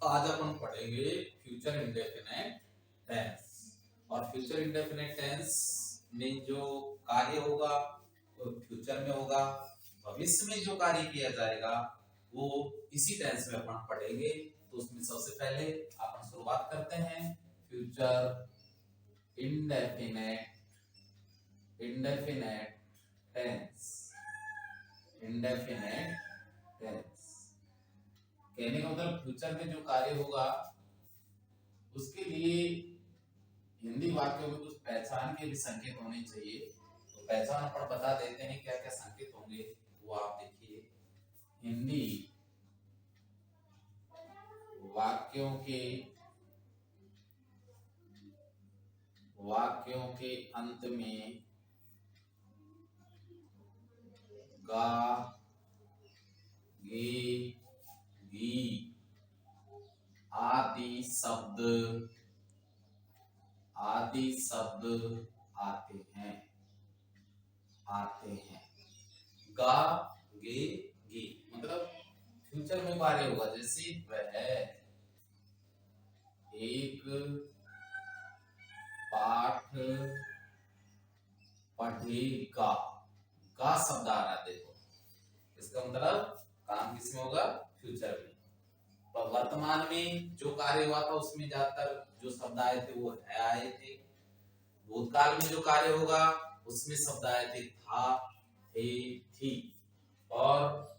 आज अपन पढ़ेंगे future indefinite tense. और फ्यूचर इंडेफिनेट टेंस में जो कार्य होगा वो फ्यूचर में होगा, भविष्य में जो कार्य किया जाएगा वो इसी टेंस में अपन पढ़ेंगे। तो उसमें सबसे पहले अपन शुरुआत करते हैं future indefinite indefinite tense. Indefinite tense कहने का मतलब फ्यूचर में जो कार्य होगा उसके लिए हिंदी वाक्यों में कुछ पहचान के भी संकेत होने चाहिए। तो पहचान अपन बता देते हैं क्या क्या संकेत होंगे, वो आप देखिए। हिंदी वाक्यों के अंत में गा, गे, गी आदि शब्द आते हैं। गा, गे, गी मतलब फ्यूचर में कार्य होगा, जैसे वह एक पाठ पढ़ेगा। गा शब्द आ रहा है, देखो इसका मतलब काम किसमें होगा, फ्यूचर में। तो वर्तमान में जो कार्य हुआ था उसमें ज्यादातर जो शब्द आए थे वो है आए थे। भूतकाल में जो कार्य होगा उसमें शब्द आए थे था, थे, थी। और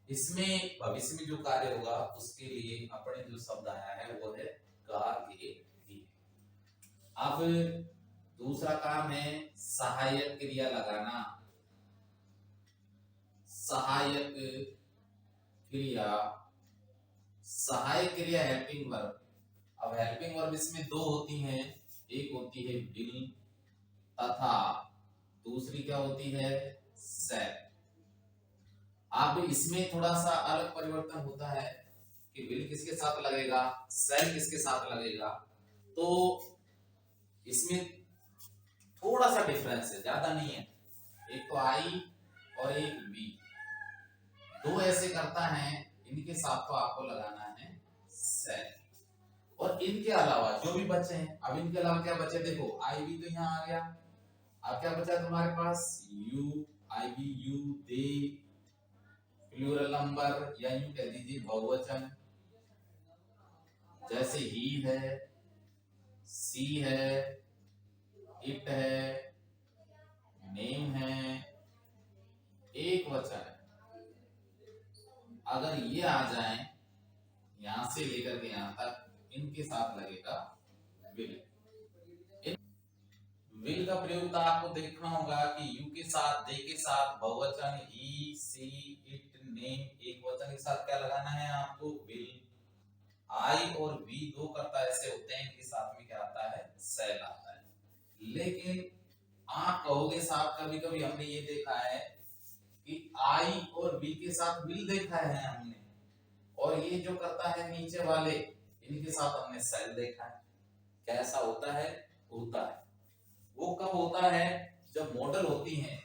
इसमें भविष्य में जो कार्य होगा उसके लिए अपने जो शब्द आया है वो है गा, गे, गी। अब दूसरा काम है सहायक क्रिया लगाना। सहायक क्रिया हेल्पिंग वर्ब। अब हेल्पिंग वर्ब इसमें दो होती हैं, एक होती है विल तथा दूसरी क्या होती है, शैल। अब इसमें थोड़ा सा अलग परिवर्तन होता है कि विल किसके साथ लगेगा, शैल किसके साथ लगेगा। तो इसमें थोड़ा सा डिफरेंस है, ज्यादा नहीं है। एक तो आई और एक बी, दो ऐसे करता है, इनके साथ तो आपको लगाना है शैल। और इनके अलावा जो भी बचे हैं, अब इनके अलावा क्या बचे, देखो आई भी तो यहाँ आ गया। अब क्या बचा तुम्हारे पास, you, I we, you, they, plural number या यूं कह दीजिए बहुवचन, जैसे ही है, सी है, इट है, नेम है, एक वचन है। अगर ये आ जाए यहां से लेकर के यहां तक, इनके साथ लगेगा विल। विल का प्रयोग तो आपको देखना होगा कि यू के साथ, दे के साथ बहुवचन, ही, सी, इट, नेम एक वचन के साथ क्या लगाना है आपको, विल। आई और वी दो कर्ता ऐसे होते हैं, इनके साथ में क्या आता है, शैल आता है। लेकिन आप कहोगे साहब कभी कभी हमने ये देखा है कि आई और वी के साथ विल देखा है हमने, और ये जो करता है नीचे वाले इनके साथ हमने शैल देखा है। कैसा होता है, होता है वो कब होता है, जब मॉडल होती हैं।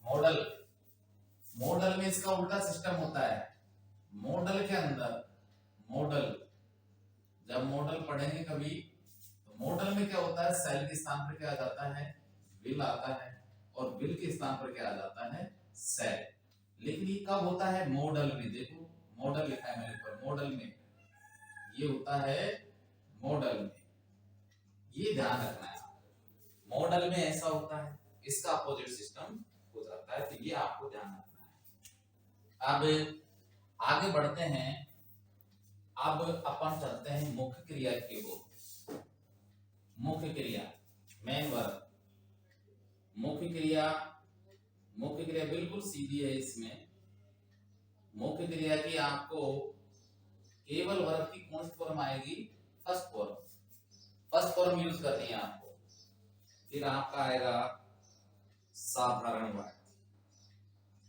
मॉडल में इसका उल्टा सिस्टम होता है। मॉडल के अंदर, जब मॉडल पढ़ेंगे कभी, तो मॉडल में क्या होता है, सेल के स्थान पर क्या आ जाता है, विल आता है, और विल के स्थान पर क्या आ जाता है, सेल। लेकिन ये कब होता है, मॉडल में। देखो मॉडल लिखा है मेरे ऊपर, मॉडल में ये होता है, मॉडल में ये ध्यान रखना है। मॉडल में ऐसा होता है, इसका अपोजिट सिस्टम हो जाता है, तो ये आपको ध्यान रखना है। अब आगे बढ़ते हैं। अब अपन चलते हैं मुख्य क्रिया की ओर। मुख्य क्रिया, मेन वर्ब। मुख्य क्रिया बिल्कुल सीधी है। इसमें मुख्य क्रिया की आपको केवल वर्ब की कौन सी फॉर्म आएगी, फर्स्ट फॉर्म यूज करनी है आपको। फिर आपका आएगा साधारण वाक्य,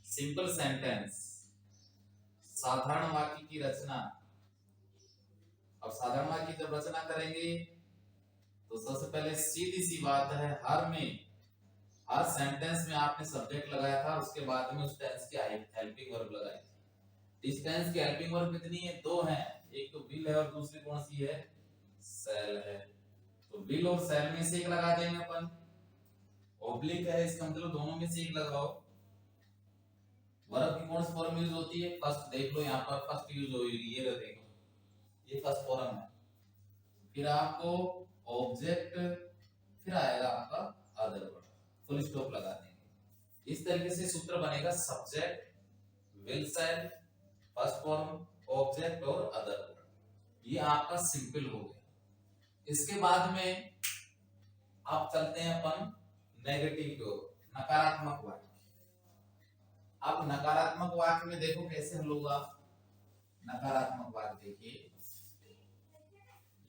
सिंपल सेंटेंस, साधारण वाक्य की रचना। अब साधारण वाक्य जब रचना करेंगे तो सबसे पहले सीधी सी बात है, हर सेंटेंस में आपने सब्जेक्ट लगाया था, उसके बाद में उस टेंस की हेल्पिंग वर्ब लगाई थी। इस टेंस की हेल्पिंग वर्ब कितनी है, दो हैं, एक तो विल है और दूसरी कौन सी है, सेल है। तो विल और सेल में से एक लगा देंगे अपन, ऑब्लिक है इसका मतलब दोनों में से एक लगाओ। वर्ब की कौन सी फॉर्म यूज होती है, फर्स्ट देख लो यहाँ पर फर्स्ट यूज होगी, ये रहा देखो, ये फर्स्ट फॉर्म है। फिर आपको ऑब्जेक्ट, फिर आएगा आपका अदर वर्ड, फुल स्टॉप लगा देंगे। इस तरीके से सूत्र बनेगा subject, will sell, first form, object और अदर वर्ड। ये आपका सिंपल हो गया। इसके बाद में आप चलते हैं अपन नेगेटिव की ओर, नकारात्मक वाक्य। अब नकारात्मक वाक्य में देखो कैसे हल होगा। नकारात्मक वाक्य देखिए,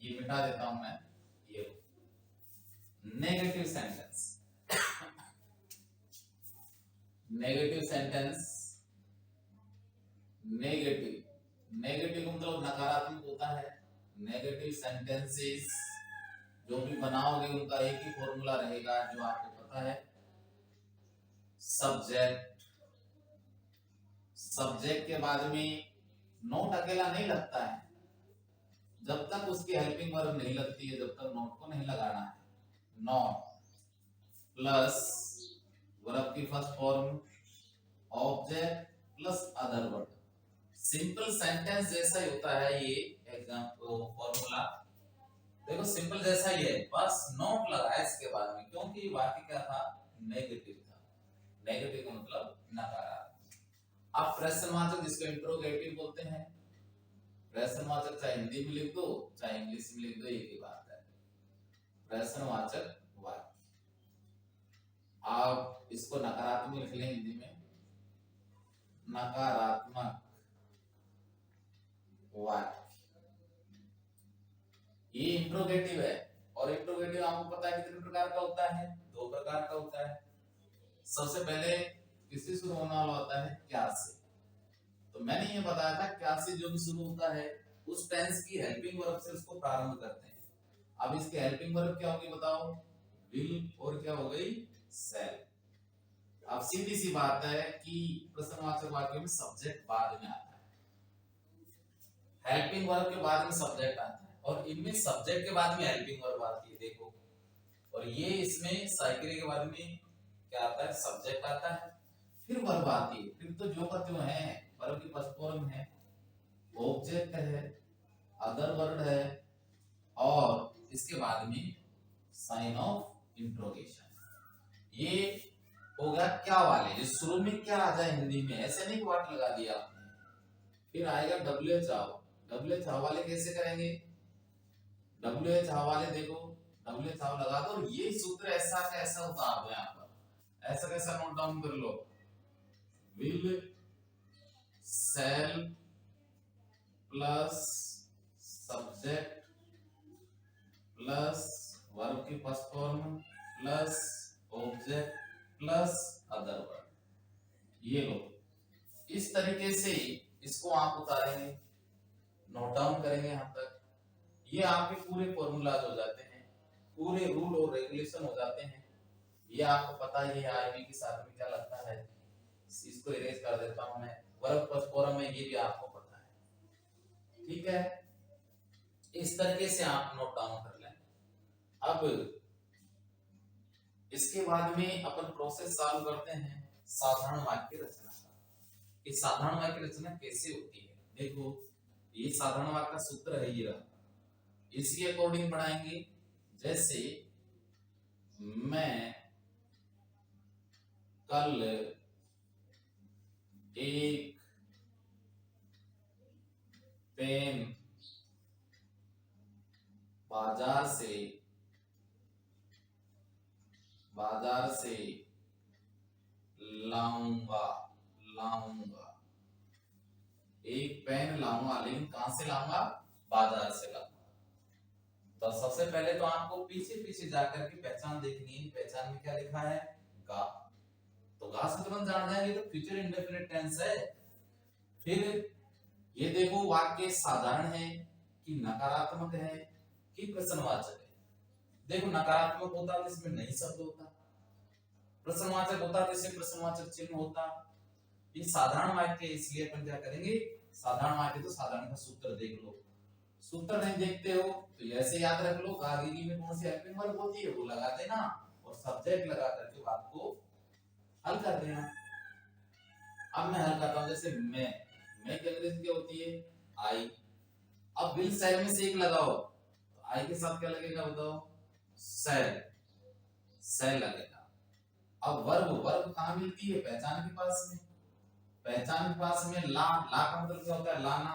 ये मिटा देता हूं मैं, ये negative sentence. Negative sentence, negative मतलब नकारात्मक होता है। नेगेटिव सेंटेंसेस जो भी बनाओगे उनका एक ही फॉर्मूला रहेगा जो आपको पता है, सब्जेक्ट, सब्जेक्ट के बाद में नोट अकेला नहीं लगता है, जब तक उसकी हेल्पिंग वर्ब नहीं लगती है, जब तक नोट को नहीं लगाना है। नोट प्लस वर्ब की first form, object plus other word. Simple sentence जैसा ही होता है ये एग्जांपल फॉर्मूला, देखो सिंपल जैसा ही है, बस नोट लगाया इसके बाद में, क्योंकि बाकी क्या था, नेगेटिव था। नेगेटिव का मतलब नकारात्मक। अब प्रश्नवाचक जिसको इंट्रोगेटिव बोलते हैं, प्रश्नवाचक चाहे हिंदी में लिख दो चाहे इंग्लिश में लिख दो, एक ही बात है, प्रश्नवाचक वाक्य। आप इसको नकारात्मक लिख लें हिंदी में, नकारात्मक वाक्य। ये इंट्रोगेटिव है, और इंट्रोगेटिव आपको पता है कितने प्रकार का होता है, दो प्रकार का होता है। सबसे पहले किससे शुरू होने वाला होता है, क्या से। तो मैंने ये बताया था क्या से जो भी शुरू होता है उस टेंस की हेल्पिंग वर्ब से उसको प्रारंभ करते हैं। अब इसके हेल्पिंग वर्ब क्या होगी बताओ, विल और क्या हो गई, सेल। अब सीधी सी बात है कि प्रश्नवाचक वाक्य में सब्जेक्ट बाद में आता है, हेल्पिंग वर्ब के बाद में सब्जेक्ट आता है, और इनमें सब्जेक्ट के बाद में हेल्पिंग वर्ब आती है, देखो। और ये इसमें साइकिल के बाद में क्या आता है, सब्जेक्ट आता है, फिर वर्ब आती है। फिर तो जो का जो है, वर्ब की फर्स्ट फॉर्म है, ऑब्जेक्ट है, अदर वर्ड है, और इसके बाद में साइन ऑफ इंट्रोगेशन। ये होगा क्या वाले, जो शुरू में क्या आ जाए हिंदी में, ऐसे नहीं व्हाट लगा दिया आपने। फिर आएगा WH आओ, WH हवाले कैसे करेंगे, WH हवाले देखो, WH आओ लगा दो, और ये सूत्र ऐसा कैसा उतार दो यहाँ पर, ऐसा कैसा नोट डाउन कर लो, will shall plus subject plus verb की first form plus object plus other word, ये लो। इस तरीके से इसको आप उतारेंगे, नोट डाउन करेंगे यहाँ तक, ये आपके पूरे फॉर्मूलाज हो जाते हैं, पूरे रूल और रेगुलेशन हो जाते हैं। ये आपको पता ही है आईबी के साथ में क्या लगता है, इसको इरेज कर देता हूं मैं, वर्ब फर्स्ट फॉर्म में ये भी आपको पता है, ठीक है। इस तरीके से आप नोट डाउन कर लें। अब इसके बाद में अपन प्रोसेस चालू करते हैं साधारण वाक्य रचना का, कि साधारण वाक्य रचना कैसे होती है। देखो ये साधारण वाक्य का सूत्र है, ये रहा, इसी अकॉर्डिंग बनाएंगे। जैसे मैं कल एक पेन बाजार से लाऊंगा, एक पेन लाऊंगा, लेकिन कहां से लाऊंगा, बाजार से लाऊंगा। तो सबसे पहले तो आपको पीछे पीछे जाकर के पहचान देखनी है, पहचान में क्या लिखा है, गा। तो गा से तुरंत जान जाएंगे तो फ्यूचर इंडेफिनिट टेंस है। फिर ये देखो वाक्य साधारण है कि नकारात्मक है कि प्रश्नवाचक है। देखो नकारात्मक होता तो इसमें नहीं शब्द होता, प्रश्नवाचक होता तो इसमें प्रश्नवाचक चिन्ह होता। ये साधारण वाक्य, इसलिए अपन क्या करेंगे, साधारण वाक्य तो साधारण का सूत्र देख लो, सूत्र नहीं देखते हो तो ऐसे याद रख लो, गार्गी में कौन सी हेल्पिंग वर्ब होती है वो लगा देना और सब्जेक्ट लगा करके बात को हल कर देना। अब मैं हल करता हूं, जैसे मैं की अंग्रेजी क्या होती है? आई। अब विल सेल में से एक लगाओ तो आई के साथ क्या लगेगा बताओ? सेल। सेल लगेगा। अब वर्ब, वर्ब कहां मिलती है? पहचान के पास में। पहचान के पास में ला, ला का मतलब क्या होता है? लाना।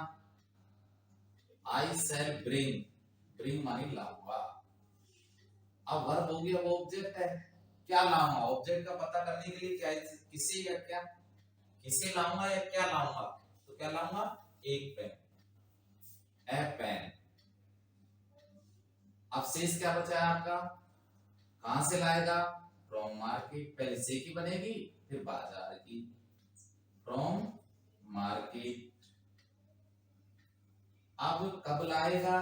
आई सेल ब्रिंग, ब्रिंग मानी लाऊंगा। अब वर्ब हो गया, वो ऑब्जेक्ट है, क्या लाऊंगा? ऑब्जेक्ट का पता करने के लिए क्या, किसे या क्या, किसे लाऊंगा या क्या लाऊंगा? तो क्या लाऊंगा? एक पेन, ए पेन। अब शेष क्या बचा है आपका? कहां से लाएगा? From market. पहले से की बनेगी फिर बाजार की, फ्रॉम मार्केट। अब कब लाएगा?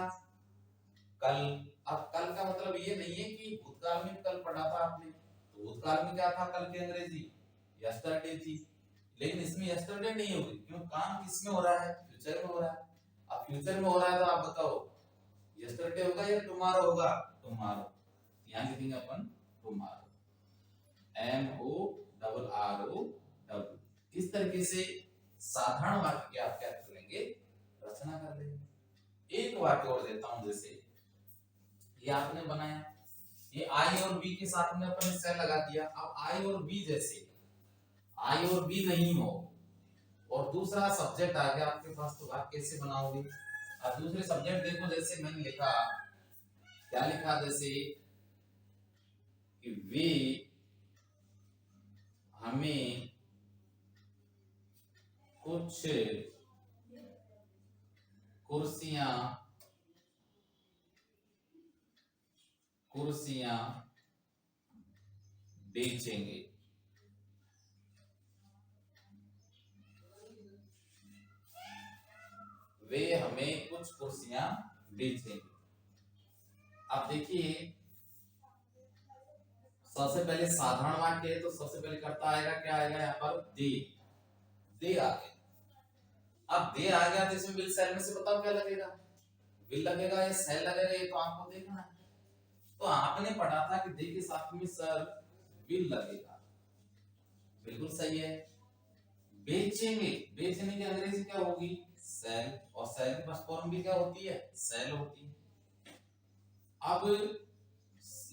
कल। अब कल का मतलब ये नहीं है कि भूतकाल में कल पढ़ा था आपने, तो भूतकाल में क्या था? कल की अंग्रेजी यस्टरडे थी, लेकिन इसमें यस्टरडे नहीं होगी, क्यों? काम किसमें हो रहा है? फ्यूचर में हो रहा है। अब फ्यूचर में हो रहा है तो आप बताओ यस्टरडे होगा या टुमारो होगा? टुमारो। यहां लिखेंगे अपन टुमारो, MORRO। इस तरीके से साधारण वाक्य की आप क्या कर लेंगे? रचना कर लेंगे। एक वाक्य और देता हूं, जैसे ये आपने बनाया, ये आई और बी के साथ में अपन सेल लगा दिया। अब आई और बी, जैसे आई और बी नहीं हो और दूसरा सब्जेक्ट आ गया आपके पास, तो आप कैसे बनाओगे? अब दूसरे सब्जेक्ट देखो, जैसे मैंने लिखा, क्या लिखा? जैसे कि वे हमें कुछ कुर्सियां बेचेंगे। वे हमें कुछ कुर्सियां बेचेंगे। अब देखिए, सबसे पहले साधारण वाक्य है तो सबसे पहले करता आएगा, क्या आएगा यहाँ पर? दे। दे आ गया। अब दे आ गया तो इसमें विल सेल में से बताओ क्या लगेगा? विल लगेगा या सेल लगेगा? ये तो आपको देखना है। तो आपने पढ़ा था कि दे के साथ में सर विल लगेगा, बिल्कुल सही है। बेचेंगे, बेचने की अंग्रेजी क्या होगी? सेल। और सेल की फर्स्ट फॉर्म भी क्या होती है? सेल होती है। अब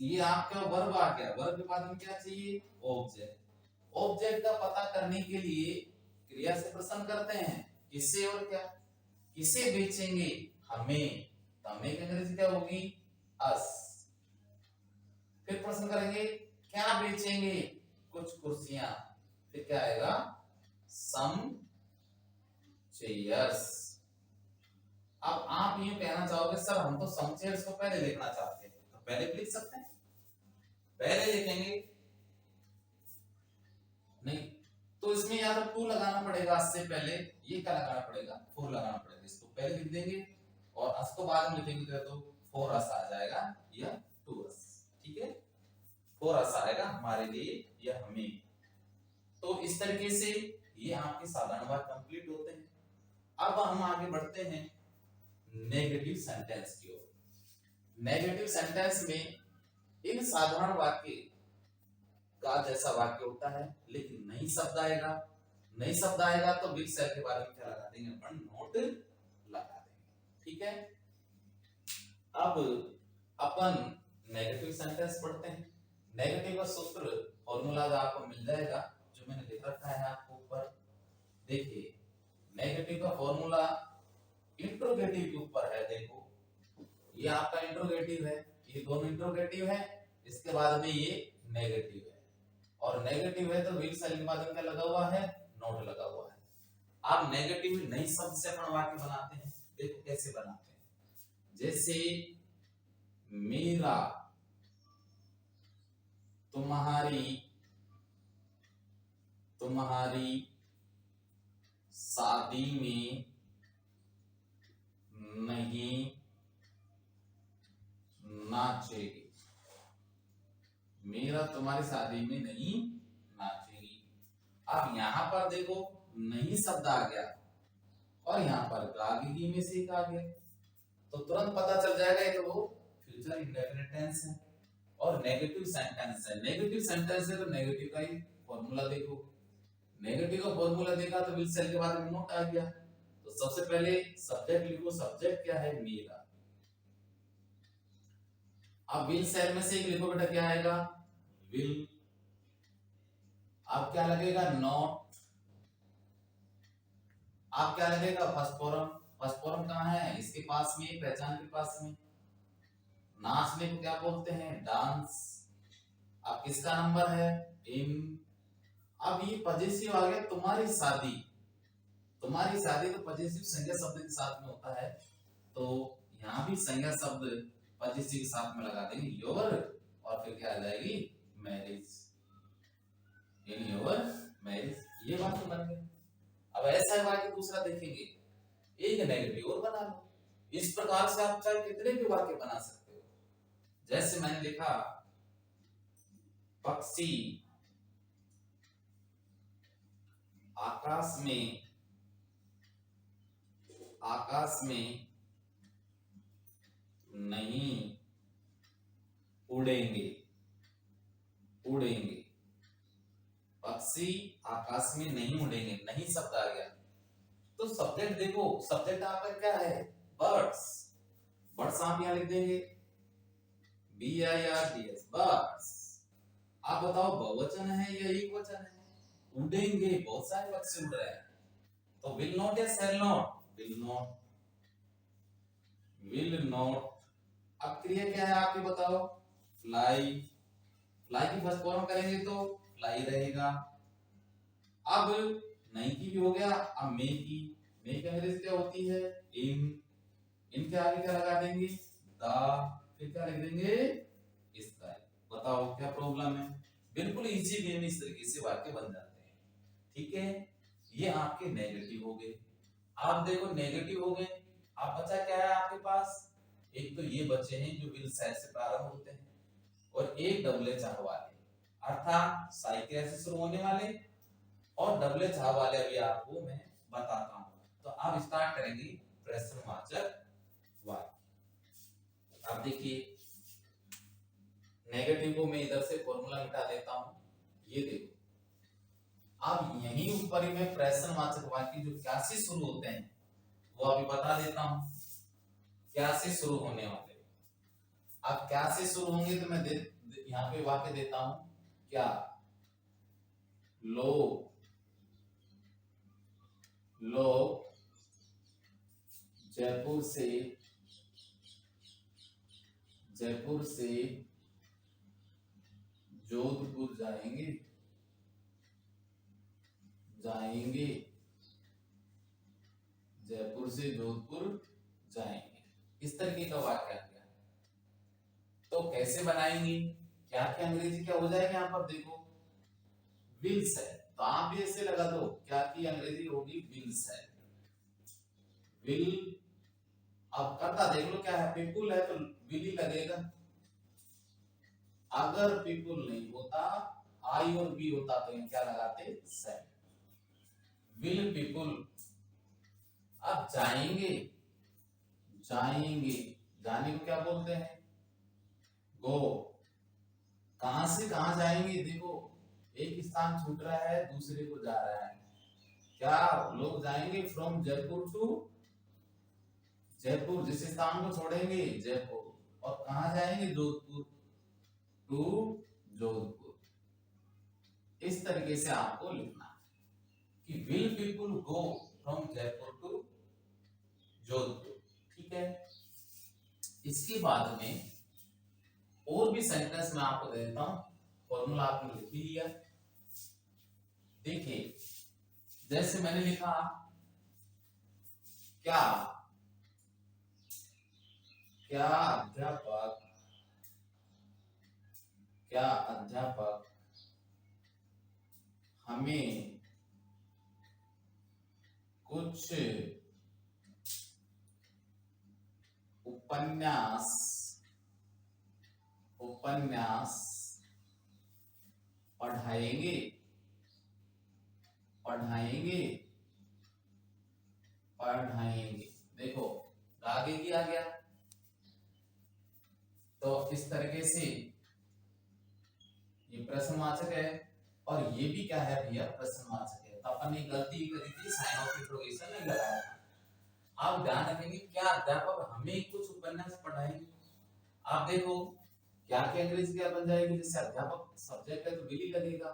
ये आपका वर्ब आ गया, वर्ब के बाद में क्या चाहिए? ऑब्जेक्ट। ऑब्जेक्ट का पता करने के लिए क्रिया से प्रश्न करते हैं, किसे और क्या? किसे बेचेंगे? हमें। तो हमें की अंग्रेजी क्या होगी? अस। फिर प्रश्न करेंगे, क्या बेचेंगे? कुछ कुर्सियां। फिर क्या आएगा? सम चेयर्स। अब आप ये कहना चाहोगे सर हम तो सम चेयर्स को पहले लिखना चाहते हैं, तो पहले भी लिख सकते हैं, पहले लिखेंगे नहीं तो इसमें या तो टू लगाना पड़ेगा, इससे पहले ये क्या लगाना पड़ेगा? फोर लगाना पड़ेगा। इसको पहले लिख देंगे और अस को बाद में लिखेंगे तो फोर अस आ जाएगा या टू अस। ठीक है, फोर अस आएगा हमारे लिए या हमें। तो इस तरीके से ये आपके साधारण वाक्य कंप्लीट होते हैं। अब हम आगे बढ़ते हैं नेगेटिव सेंटेंस की ओर। नेगेटिव सेंटेंस में इन साधारण वाक्य का जैसा वाक्य होता है, लेकिन नई शब्द आएगा। नई शब्द आएगा तो विल सेल के बारे में क्या लगा देंगे? अपन नोट लगा देंगे। ठीक है, अब अपन नेगेटिव सेंटेंस पढ़ते हैं। नेगेटिव का सूत्र फॉर्मूला आपको मिल जाएगा, जो मैंने लिख रखा है आपको ऊपर। देखिए, नेगेटिव का फॉर्मूला इंट्रोगेटिव के ऊपर है। देखो, ये आपका इंट्रोगेटिव है, ये दोनों इंट्रोगेटिव है, इसके बाद में ये नेगेटिव है, और नेगेटिव है तो विल सेल के बाद में क्या लगा हुआ है? नोट लगा हुआ है। आप नेगेटिव नई शब्द से अपन वाक्य बनाते हैं। देखो कैसे बनाते हैं, जैसे मेरा तुम्हारी शादी में नहीं नाचेगी। मेरा तुम्हारी शादी में नहीं नाचेगी। अब यहां पर देखो नहीं शब्द आ गया और यहां पर गागी में से एक आ गया। तो तुरंत पता चल जाएगा ये तो वो फ्यूचर इंडेफिनिट टेंस है। और नेगेटिव सेंटेंस है, नेगेटिव सेंटेंस है तो नेगेटिव का ही फॉर्मूला देखो, नेगेटिव का फॉर्मूला देखा तो विल सेल के बाद में नॉट आ गया। तो सबसे पहले सब्जेक्ट लिखो, सब्जेक्ट क्या है, मेरा। अब विल सेल में से एक लिखो बेटा, क्या आएगा, विल। अब क्या लगेगा, नॉट। अब क्या लगेगा, फर्स्ट फॉर्म। फर्स्ट फॉर्म कहाँ है, इसके पास में, पहचान के पास में। नाचने को क्या बोलते हैं, डांस। अब किसका नंबर है, इन। अब ये पजेसिव आ गया, तुम्हारी शादी। तुम्हारी शादी तो पजेसिव संज्ञा शब्द के साथ में होता है, तो यहाँ भी संज्ञा शब्द पजेसिव के साथ में लगा देंगे, योर। और फिर क्या आ जाएगी, मैरिज, इन योर मैरिज। ये बात तो बन गई। अब ऐसा है वाक्य दूसरा देखेंगे, एक नेगेटिव और बना लो। इस प्रकार से आप चाहे कितने भी वाक्य बना सकते हो। जैसे मैंने लिखा, पक्षी आकाश में नहीं उड़ेंगे, उड़ेंगे। पक्षी आकाश में नहीं उड़ेंगे, नहीं शब्द आ गया। तो सब्जेक्ट देखो, सब्जेक्ट आपका क्या है, बर्ड्स। बर्ड्स आप यहां लिख देंगे, BIRDS, बर्ड्स। आप बताओ बहुवचन है या एक वचन है, उड़ेंगे, बहुत सारे पक्षी उड़ रहे हैं। तो विल नॉट या shall not, will not, will not. अब क्रिया क्या है आपके बताओ, फ्लाई। फ्लाई की फर्स्ट फॉर्म करेंगे तो फ्लाई रहेगा। अब नहीं की भी हो गया, अब मे की। मे की अंग्रेजी क्या होती है, इन। इनके आगे क्या लगा देंगे, द। फिर क्या लिख देंगे, स्काई। बताओ क्या प्रॉब्लम है, बिल्कुल इजी वे में इस तरीके से वाक्य बन जाते हैं। ठीक है, ये आपके नेगेटिव हो गए। आप देखो नेगेटिव हो गए, आप बचा क्या है आपके पास, एक तो ये बचे हैं जो विल सेल से प्रारंभ होते हैं, और एक डबल एच वाले, अर्थात साइकिल से शुरू होने वाले, और डबल एच वाले अभी आपको मैं बताता हूं। तो आप स्टार्ट करेंगे प्रश्नवाचक वाक्य। अब देखिए, नेगेटिव को मैं इधर से फॉर्मूला मिटा देता हूं, ये देखो। अब यहीं ऊपर ही मैं प्रश्नवाचक वाक्य जो क्या से शुरू होते हैं वो अभी बता देता हूं, क्या से शुरू होने वाले। अब क्या से शुरू होंगे तो मैं यहाँ पे वाक्य देता हूं, क्या, लोग जयपुर से जोधपुर जाएंगे, जयपुर से जोधपुर जाएंगे। इस तरीके का वाक्य आ गया। तो कैसे बनाएंगे, क्या की अंग्रेजी क्या हो जाएगी, यहाँ पर देखो, विल सेल। तो आप भी ऐसे लगा दो, क्या की अंग्रेजी होगी, विल सेल, विल। अब करता देख लो क्या है, पीपुल है तो विल ही लगेगा। अगर पीपुल नहीं होता, आई और बी होता, तो क्या लगाते, सेल, विल पीपुल। अब जाएंगे, जाने को क्या बोलते हैं, गो। कहां से कहां जाएंगे, देखो एक स्थान छूट रहा है, दूसरे को जा रहा है। क्या लोग जाएंगे फ्रॉम जयपुर टू जयपुर, जिस स्थान को छोड़ेंगे जयपुर, और कहां जाएंगे, जोधपुर टू जोधपुर। इस तरीके से आपको लिखना है कि will people go from Jaipur to Jodhpur. ठीक है, इसके बाद में और भी सेंटेंस मैं आपको दे देता हूं, फॉर्मूला आपने लिख ही लिया। देखिए, जैसे मैंने लिखा, क्या अध्यापक हमें कुछ उपन्यास पढ़ाएंगे, देखो आगे की आ गया, तो इस तरीके से ये प्रश्नवाचक है और ये भी क्या है भैया, प्रश्नवाचक है। तो अपन ने गलती करी थी, साइन ऑफ इंट्रोगेशन नहीं लगाया था। आप ध्यान रखेंगे क्या अध्यापक हमें कुछ उपन्यास पढ़ाएंगे। आप देखो क्या क्या अंग्रेजी क्या बन जाएगी, जैसे अध्यापक सब्जेक्ट है तो विल ही लगेगा,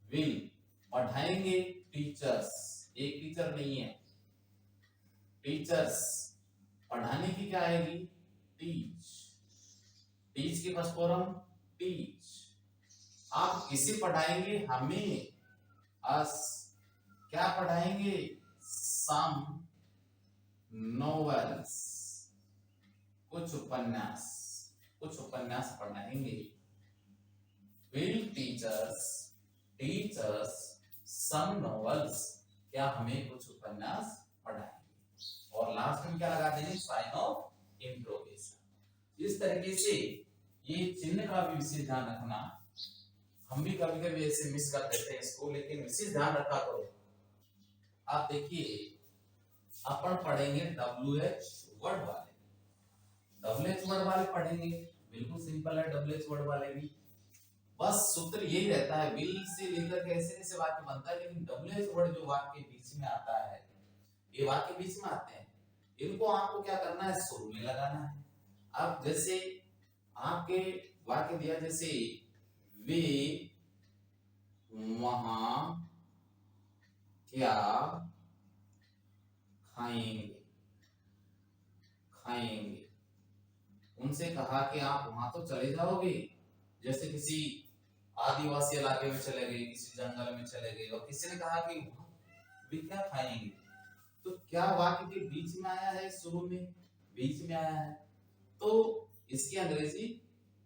विल। पढ़ाएंगे टीचर्स, एक टीचर नहीं है, टीचर्स। पढ़ाने की क्या आएगी, टीच, टीच की फर्स्ट फॉर्म टीच। आप किसे पढ़ाएंगे, हमें, अस। क्या पढ़ाएंगे, सम नोवेल्स, कुछ उपन्यास, कुछ उपन्यास पढ़ाएंगे। Will teachers, teachers some novels, क्या हमें कुछ उपन्यास पढ़ाएंगे। और लास्ट में क्या लगा देंगे, साइन ऑफ इंट्रोगेशन। इस तरीके से ये चिन्ह का भी विशेष ध्यान रखना। हम भी कभी कभी ऐसे मिस कर देते हैं इसको, लेकिन विशेष ध्यान रखा करो। आप देखिए अपन पढ़ेंगे WH वर्ड वाले, WH वर्ड वाले पढ़ेंगे, बिल्कुल सिंपल है WH वर्ड वाले भी। बस सूत्र यही रहता है, विल से लेकर कैसे कैसे वाक्य बनता है, लेकिन WH वर्ड जो वाक्य बीच में आता है, ये वाक्य बीच में आते हैं, इनको आपको क्या करना है, शुरू में लगाना है। अब जैसे आपके वाक्य दिया, जैसे वे वहां क्या खाएंगे, खाएंगे। उनसे कहा कि आप वहां तो चले जाओगे, जैसे किसी आदिवासी इलाके में चले गए, किसी जंगल में चले गए, और किसी ने कहा कि वे क्या खाएंगे, तो क्या वाक्य के बीच में आया है, शुरू में बीच में आया है, तो इसकी अंग्रेजी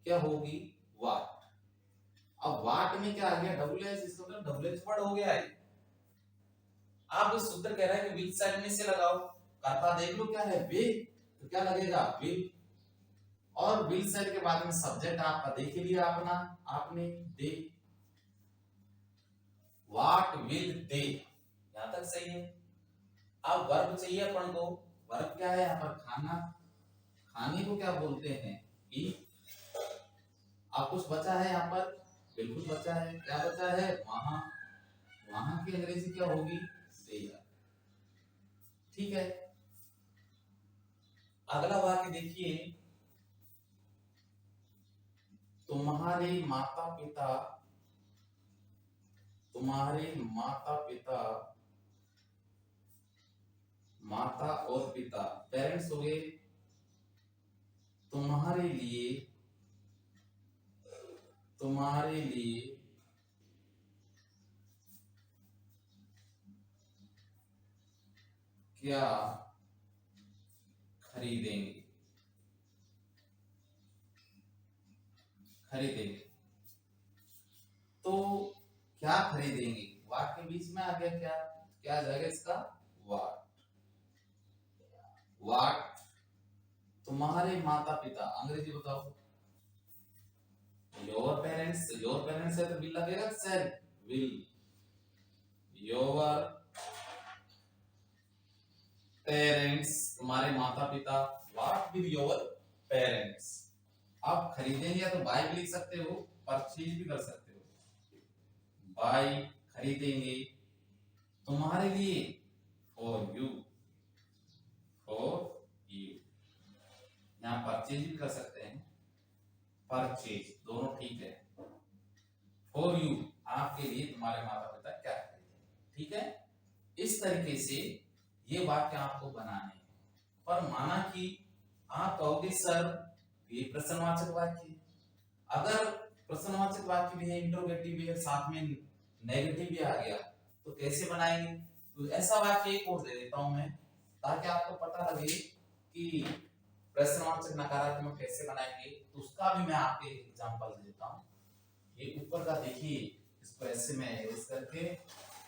क्या होगी, वाट। अब वाट में क्या आ गया, WH, इसका मतलब WH वर्ड हो गया है। आप इस सूत्र कह रहा है कि विल साइड में से लगाओ, कर्ता देख लो क्या है, वे, तो क्या लगेगा, विल। और विल साइड के बाद में सब्जेक्ट आपका देख लिया अपना आपने, दे, व्हाट विल दे, यहां तक सही है। अब वर्ब चाहिए अपन को, वर्ब क्या है यहाँ पर, खाना, खाने को क्या बोलते हैं, ईट। अब कुछ बचा है यहाँ पर, बिल्कुल बचा है, क्या बचा है, वहां, वहां की अंग्रेजी क्या होगी, देयर। ठीक है, अगला वाक्य देखिए, तुम्हारे माता पिता, तुम्हारे माता पिता, माता और पिता पेरेंट्स हो गए, तुम्हारे लिए, तुम्हारे लिए क्या खरीदेंगे, खरीदेंगे। तो क्या खरीदेंगे, वाट के बीच में आ गया, क्या क्या आ जाएगा इसका, वाट, वाट। तुम्हारे माता पिता, अंग्रेजी बताओ, योर पेरेंट्स, योर पेरेंट्स है तो विल लगेगा, सेल, विल, योर पेरेंट्स, तुम्हारे माता पिता, व्हाट विल योर पेरेंट्स। आप खरीदेंगे या तो बाय भी लिख सकते हो, परचेज भी कर सकते हो, बाय खरीदेंगे, तुम्हारे लिए, फॉर यू, फॉर यू, यहाँ परचेज भी कर सकते हैं, परचेज, दोनों ठीक है, फॉर यू, आपके लिए, तुम्हारे माता पिता क्या खरीदेंगे। ठीक है, इस तरीके से ये वाक्य आपको बनाने हैं। पर माना कि आप कहोगे सर ये प्रश्नवाचक वाक्य, अगर प्रश्नवाचक वाक्य भी है, इंट्रोगेटिव भी है, साथ में नेगेटिव भी आ गया, तो कैसे बनाएंगे। तो ऐसा वाक्य एक और दे देता हूं मैं, ताकि आपको पता लगे कि प्रश्नवाचक नकारात्मक कैसे बनाएंगे। तो उसका भी मैं आपके एग्जांपल देता हूं। ये ऊपर का देखिए, इसको ऐसे मैं एरेज करके,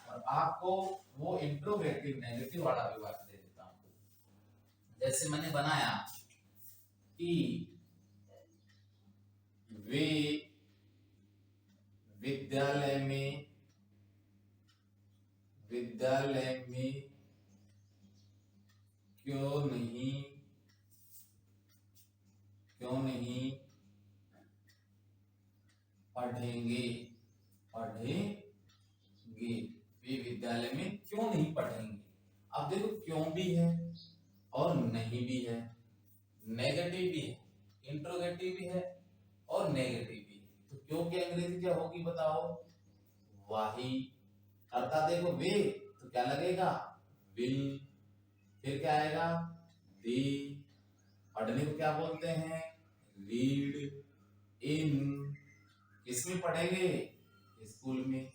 और आपको वो इंट्रोगेटिव नेगेटिव वाला भी वाक्य दे देता हूं। जैसे मैंने बनाया कि वे विद्यालय में, विद्यालय में क्यों नहीं पढ़ेंगे, वे विद्यालय में क्यों नहीं पढ़ेंगे। अब देखो क्यों भी है और नहीं भी है, नेगेटिव भी है, इंट्रोगेटिव भी है और नेगेटिव भी है। तो क्यों की अंग्रेजी क्या होगी बताओ, वाही। करता देखो वे, तो क्या लगेगा, विल। फिर क्या आएगा, दी। पढ़ने को क्या बोलते हैं, रीड। इन, किसमें पढ़ेंगे, स्कूल में।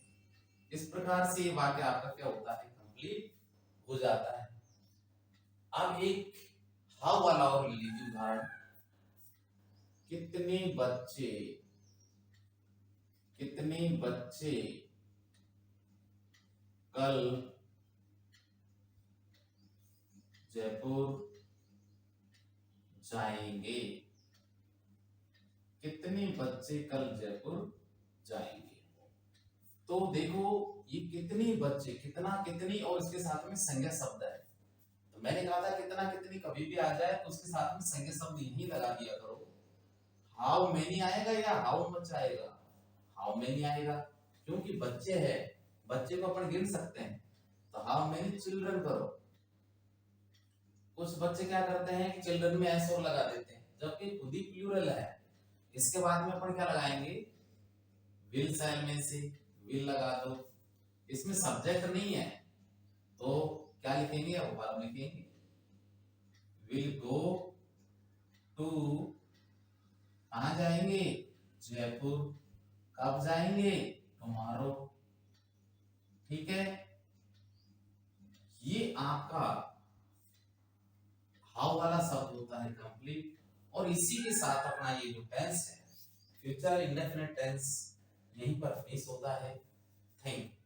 इस प्रकार से ये वाक्य आपका क्या होता है, कंप्लीट हो जाता है। अब एक हाउ वाला और ले लीजिए उदाहरण। कितने बच्चे कल जयपुर जाएंगे, कितने बच्चे कल जयपुर जाएंगे। तो देखो ये कितने बच्चे, कितना कितनी और इसके साथ में संज्ञा शब्द है। तो मैंने कहा था कितना कितनी कभी भी आ जाए तो उसके साथ में संज्ञा शब्द यही लगा दिया करो। हाउ मेनी आएगा या हाउ मच आएगा, हाउ मेनी आएगा क्योंकि बच्चे हैं, बच्चे को अपन गिन सकते हैं। तो हाउ मेनी चिल्ड्रन करो। कुछ बच्चे क्या करते हैं कि चिल्ड्रन में एस और लगा देते हैं, जबकि खुद ही प्लूरल है। इसके बाद में अपन क्या लगाएंगे, विल साइल में से विल लगा दो। इसमें सब्जेक्ट नहीं है तो क्या लिखेंगे, अब वर्ब लिखेंगे। विल गो टू, कहां जाएंगे, जयपुर। कब जाएंगे, टुमारो। ठीक है, ये आपका हाउ वाला शब्द होता है कंप्लीट। और इसी के साथ अपना ये जो टेंस है, फ्यूचर इंडेफिनिट टेंस, यहीं पर फिनिश होता है। Thank you.